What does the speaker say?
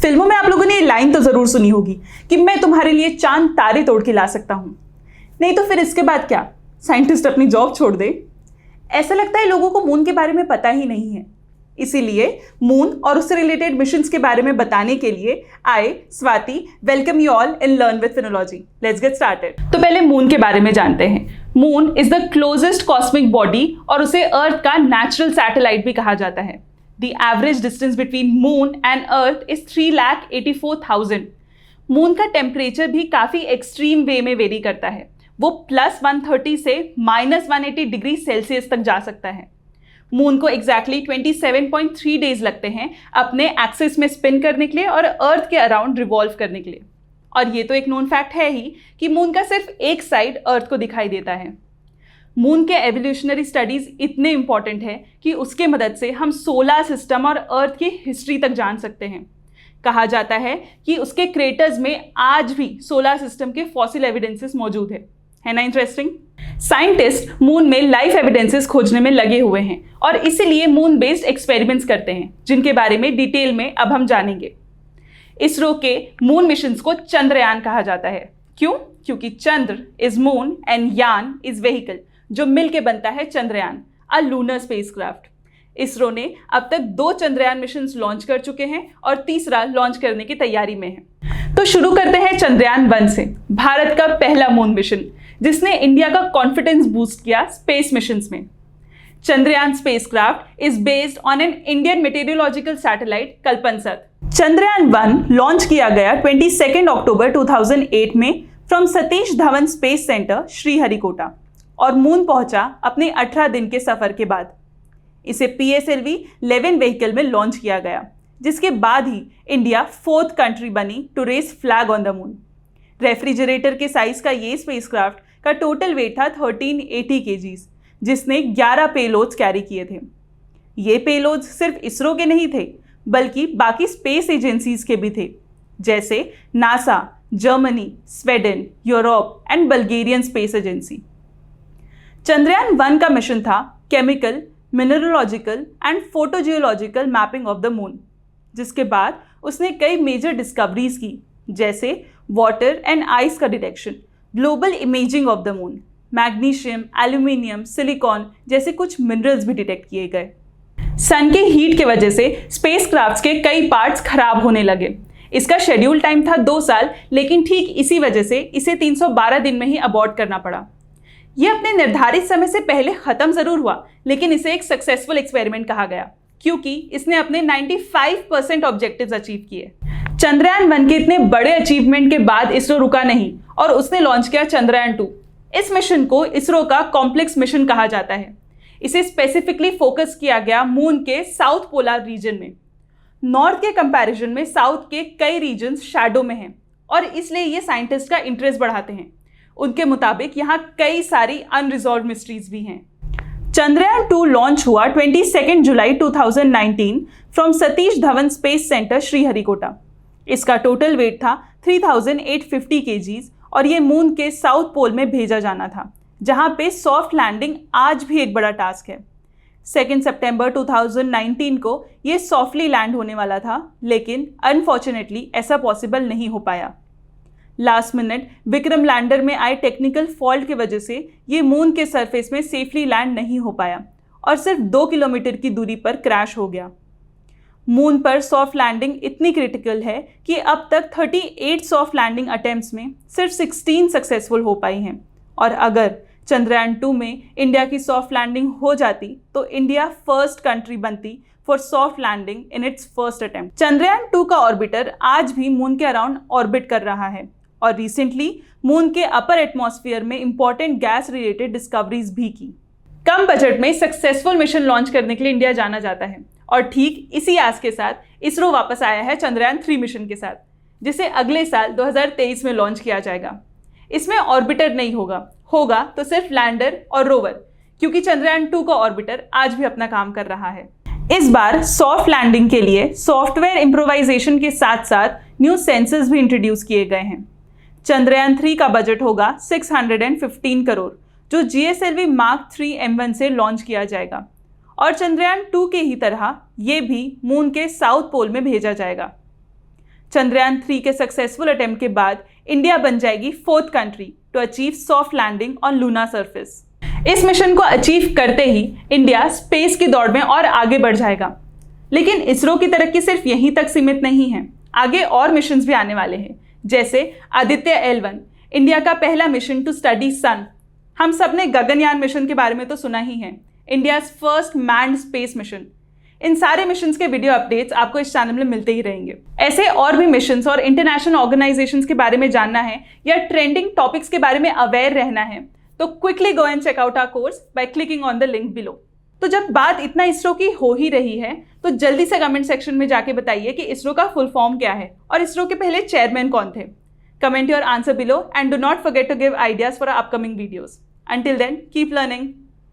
फिल्मों में आप लोगों ने ये लाइन तो जरूर सुनी होगी कि मैं तुम्हारे लिए चांद तारे तोड़ के ला सकता हूं। नहीं तो फिर इसके बाद क्या, साइंटिस्ट अपनी जॉब छोड़ दे? ऐसा लगता है लोगों को मून के बारे में पता ही नहीं है। इसीलिए मून और उससे रिलेटेड मिशंस के बारे में बताने के लिए आए Swati welcome you all in learn with Finology. Let's get started. तो पहले मून के बारे में जानते हैं। Moon is the closest cosmic body और उसे अर्थ का नेचुरल सैटेलाइट भी कहा जाता है। The average distance between moon and earth is 3,84,000। Moon का टेम्परेचर भी काफी एक्सट्रीम वे में वेरी करता है। वो +130 से -180 डिग्री सेल्सियस तक जा सकता है। मून को एग्जैक्टली 27.3 डेज लगते हैं अपने एक्सिस में स्पिन करने के लिए और अर्थ के अराउंड रिवॉल्व करने के लिए। और ये तो एक नोन फैक्ट है ही कि मून का सिर्फ एक साइड अर्थ को दिखाई देता है। मून के एवोल्यूशनरी स्टडीज इतने इंपॉर्टेंट है कि उसके मदद से हम सोलर सिस्टम और अर्थ की हिस्ट्री तक जान सकते हैं। कहा जाता है कि उसके क्रेटर्स में आज भी सोलर सिस्टम के फॉसिल एविडेंसेस मौजूद है ना इंटरेस्टिंग? साइंटिस्ट मून में लाइफ एविडेंसेस खोजने में लगे हुए हैं और इसीलिए मून बेस्ड एक्सपेरिमेंट्स करते हैं, जिनके बारे में डिटेल में अब हम जानेंगे। इसरो के मून मिशंस को चंद्रयान कहा जाता है। क्यों? क्योंकि चंद्र इज मून एंड यान इज व्हीकल, जो मिलके बनता है चंद्रयान, अ लूनर स्पेसक्राफ्ट। इसरो ने अब तक 2 चंद्रयान मिशंस लॉन्च कर चुके हैं और तीसरा लॉन्च करने की तैयारी में है। तो शुरू करते हैं चंद्रयान 1 से, भारत का पहला मून मिशन जिसने इंडिया का कॉन्फिडेंस बूस्ट किया स्पेस मिशंस में। Chandrayaan spacecraft is based on an Indian meteorological satellite Kalpanasat. Chandrayaan 1 launch किया गया 22 अक्टूबर 2008 में from Satish Dhawan space centre Sriharikota और मून पहुंचा अपने 18 दिन के सफर के बाद। इसे PSLV 11 व्हीकल में लॉन्च किया गया, जिसके बाद ही इंडिया 4th कंट्री बनी to race flag on the moon. Refrigerator के साइज का ये स्पेसक्राफ्ट का टोटल वेट था 1380 kg, जिसने 11 पेलोड्स कैरी किए थे। ये पेलोड्स सिर्फ इसरो के नहीं थे, बल्कि बाकी स्पेस एजेंसीज के भी थे, जैसे NASA, Germany, Sweden, Europe and Bulgarian space agency. Chandrayaan 1 का मिशन था chemical, mineralogical and photogeological mapping of the moon, जिसके बाद उसने कई मेजर डिस्कवरीज की, जैसे वाटर एंड आइस का detection, global imaging of the moon, magnesium, aluminium, silicon जैसे कुछ मिनरल्स भी डिटेक्ट किए गए। सन के हीट के वजह से स्पेसक्राफ्ट्स के कई पार्ट्स खराब होने लगे। इसका शेड्यूल टाइम था 2 साल, लेकिन ठीक इसी वजह से इसे 312 दिन में ही अबॉर्ट करना पड़ा। यह अपने निर्धारित समय से पहले खत्म जरूर हुआ, लेकिन इसे एक सक्सेसफुल एक्सपेरिमेंट कहा गया क्योंकि इसने अपने 95% ऑब्जेक्टिव्स अचीव किए। चंद्रयान 1 के इतने बड़े अचीवमेंट के बाद इसरो रुका नहीं और उसने लॉन्च किया चंद्रयान 2। इस मिशन को इसरो का कॉम्प्लेक्स मिशन कहा जाता है। इसे स्पेसिफिकली फोकस किया गया मून के साउथ पोलर रीजन में। नॉर्थ के कंपैरिजन में साउथ के कई रीजन्स शैडो में हैं और इसलिए ये साइंटिस्ट का इंटरेस्ट बढ़ाते हैं। उनके मुताबिक यहाँ कई सारी अनरिजॉल्व मिस्ट्रीज भी हैं। चंद्रयान 2 लॉन्च हुआ 22 जुलाई 2019 from Satish Dhawan space centre Sriharikota. इसका टोटल वेट था 3850 kg और ये मून के साउथ पोल में भेजा जाना था, जहाँ पे सॉफ्ट लैंडिंग आज भी एक बड़ा टास्क है। 2 सितंबर 2019 को ये सॉफ्टली लैंड होने वाला था, लेकिन अनफॉर्चुनेटली ऐसा पॉसिबल नहीं हो पाया। लास्ट मिनट विक्रम लैंडर में आए टेक्निकल फॉल्ट की वजह से ये मून के सरफेस में सेफली लैंड नहीं हो पाया और सिर्फ 2 किलोमीटर की दूरी पर क्रैश हो गया। मून पर सॉफ्ट लैंडिंग इतनी क्रिटिकल है कि अब तक 38 सॉफ्ट लैंडिंग अटेम्प्ट्स में सिर्फ 16 सक्सेसफुल हो पाई हैं और अगर चंद्रयान 2 में इंडिया की सॉफ्ट लैंडिंग हो जाती तो इंडिया 1st कंट्री बनती for soft landing in its first attempt. Chandrayaan 2 का ऑर्बिटर आज भी मून के अराउंड ऑर्बिट कर रहा है और रिसेंटली मून के अपर एटमॉस्फेयर में इंपॉर्टेंट गैस रिलेटेड डिस्कवरीज भी की। कम बजट में सक्सेसफुल मिशन लॉन्च करने के लिए इंडिया जाना जाता है और ठीक इसी आस के साथ इसरो वापस आया है चंद्रयान 3 मिशन के साथ, जिसे अगले साल 2023 में लॉन्च किया जाएगा। इसमें ऑर्बिटर नहीं होगा तो सिर्फ लैंडर और रोवर, क्योंकि चंद्रयान 2 का ऑर्बिटर आज भी अपना काम कर रहा है। इस बार सॉफ्ट लैंडिंग के लिए सॉफ्टवेयर इम्प्रोवाइजेशन के साथ साथ न्यू सेंसर्स भी इंट्रोड्यूस किए गए हैं। चंद्रयान 3 का बजट होगा 615 करोड़, जो GSLV Mark 3 M1 से लॉन्च किया जाएगा और चंद्रयान 2 के ही तरह ये भी मून के साउथ पोल में भेजा जाएगा। चंद्रयान 3 के सक्सेसफुल अटेम्प्ट के बाद इंडिया बन जाएगी 4th country to achieve soft landing on luna surface. इस मिशन को अचीव करते ही इंडिया स्पेस की दौड़ में और आगे बढ़ जाएगा। लेकिन इसरो की तरक्की सिर्फ यहीं तक सीमित नहीं है, आगे और मिशंस भी आने वाले हैं, जैसे आदित्य L1, इंडिया का पहला मिशन टू स्टडी सन। हम सब ने गगनयान मिशन के बारे में तो सुना ही है, India's first manned space mission. इन सारे मिशंस के वीडियो अपडेट्स आपको इस चैनल में मिलते ही रहेंगे। ऐसे और भी मिशंस और इंटरनेशनल ऑर्गेनाइजेशंस के बारे में जानना है या ट्रेंडिंग टॉपिक्स के बारे में अवेयर रहना है तो quickly go and check out our course by clicking on the link below. तो जब बात इतना इसरो की हो ही रही है तो जल्दी से कमेंट सेक्शन में जाके बताइए कि इसरो का फुल फॉर्म क्या है और इसरो के पहले चेयरमैन कौन थे। Comment your answer below and do not forget to give ideas for our upcoming videos. Until then, keep learning.